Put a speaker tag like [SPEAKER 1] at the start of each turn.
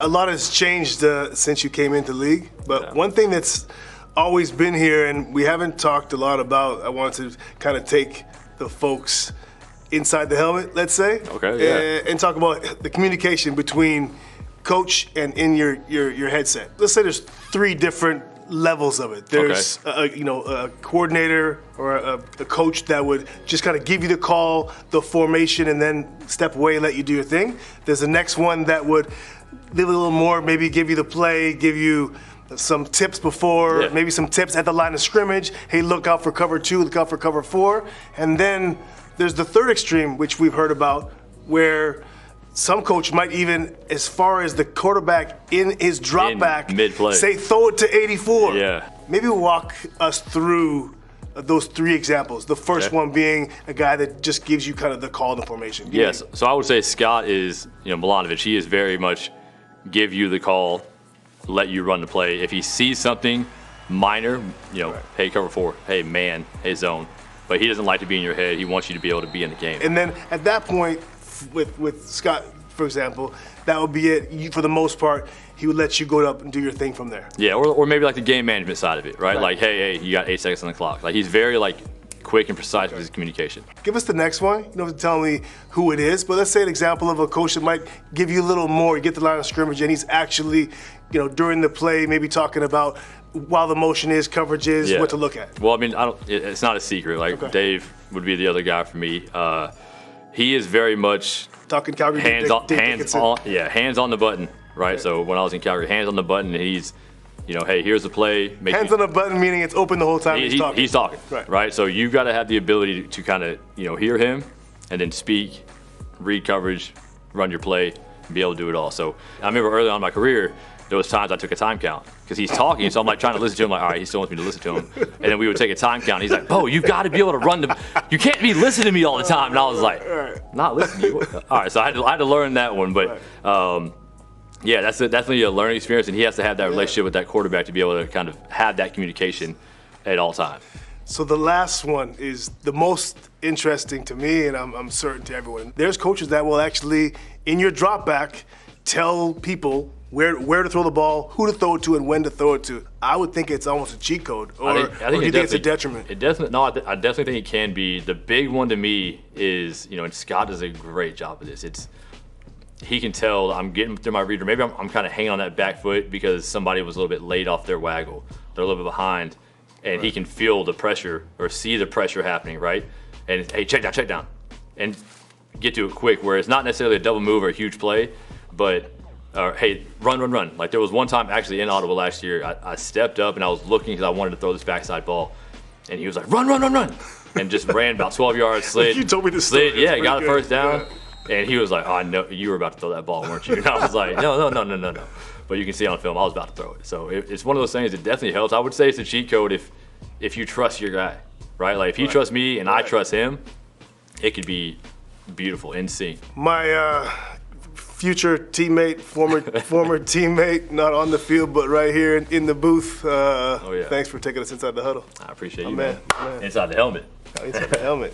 [SPEAKER 1] A lot has changed since you came into the league, but
[SPEAKER 2] Yeah.
[SPEAKER 1] one thing that's always been here and we haven't talked a lot about, I wanted to kind of take the folks inside the helmet, let's say,
[SPEAKER 2] Okay, yeah.
[SPEAKER 1] and talk about the communication between coach and in your headset. Let's say there's three different levels of it. There's a coordinator or a coach that would just kind of give you the call, the formation, and then step away and let you do your thing. There's the next one that would live a little more, maybe give you the play, give you some tips before, maybe some tips at the line of scrimmage. Hey, look out for cover 2, look out for cover 4. And then there's the third extreme, which we've heard about, where some coach might even, as far as the quarterback in his drop back,
[SPEAKER 2] mid-play,
[SPEAKER 1] say throw it to 84.
[SPEAKER 2] Yeah.
[SPEAKER 1] Maybe walk us through those three examples. The first one being a guy that just gives you kind of the call and the formation.
[SPEAKER 2] Yes. So I would say Scott is, Milanovic. He is very much give you the call, let you run the play. If he sees something minor, hey, cover 4, hey, man, hey, zone. But he doesn't like to be in your head. He wants you to be able to be in the game.
[SPEAKER 1] And then at that point, with Scott, for example, that would be it. For the most part, he would let you go up and do your thing from there.
[SPEAKER 2] Yeah, or maybe like the game management side of it, right? Like, hey, you got 8 seconds on the clock. Like, he's very quick and precise with his communication. Give
[SPEAKER 1] us the next one. You don't have to tell me who it is, but let's say an example of a coach that might give you a little more. You get the line of scrimmage, and he's actually, during the play, maybe talking about while the motion is, coverage is, what to look at.
[SPEAKER 2] Well, I mean, it's not a secret. Like, Dave would be the other guy for me. He is very much
[SPEAKER 1] talking Calgary.
[SPEAKER 2] Hands on the button, right? Yeah. So when I was in Calgary, hands on the button, and he's, hey, here's the play.
[SPEAKER 1] Hands on the button, meaning it's open the whole time he's talking.
[SPEAKER 2] He's talking, right? So you've got to have the ability to kind of, hear him and then speak, read coverage, run your play, and be able to do it all. So I remember early on in my career, there was times I took a time count because he's talking, so I'm like trying to listen to him, like, all right, he still wants me to listen to him. And then we would take a time count. He's like, Bo, you've got to be able to run you can't be listening to me all the time. And I was like, not listening to you. All right, so I had to learn that one. But that's definitely a learning experience, and he has to have that relationship with that quarterback to be able to kind of have that communication at all times.
[SPEAKER 1] So the last one is the most interesting to me, and I'm certain to everyone. There's coaches that will actually, in your drop back, tell people where to throw the ball, who to throw it to, and when to throw it to. I would think it's almost a cheat code, or do you think it's a detriment?
[SPEAKER 2] I definitely think it can be. The big one to me is, and Scott does a great job of this. He can tell I'm getting through my reader. Maybe I'm kind of hanging on that back foot because somebody was a little bit late off their waggle. They're a little bit behind, and he can feel the pressure or see the pressure happening, right? And, hey, check down, and get to it quick, where it's not necessarily a double move or a huge play, but hey, run. Like, there was one time actually in Ottawa last year, I stepped up and I was looking because I wanted to throw this backside ball, and he was like, run, and just ran about 12 yards, slid.
[SPEAKER 1] You told me to slid.
[SPEAKER 2] Yeah, got a first down, and he was like, oh, I know you were about to throw that ball, weren't you? And I was like, no. But you can see on film, I was about to throw it. So it's one of those things that definitely helps. I would say it's a cheat code if you trust your guy, right? Like, if he trusts me and I trust him, it could be beautiful, in sync.
[SPEAKER 1] My future teammate, former teammate, not on the field, but right here in the booth. Thanks for taking us inside the huddle.
[SPEAKER 2] I appreciate you, man. Inside the helmet.
[SPEAKER 1] Inside the helmet.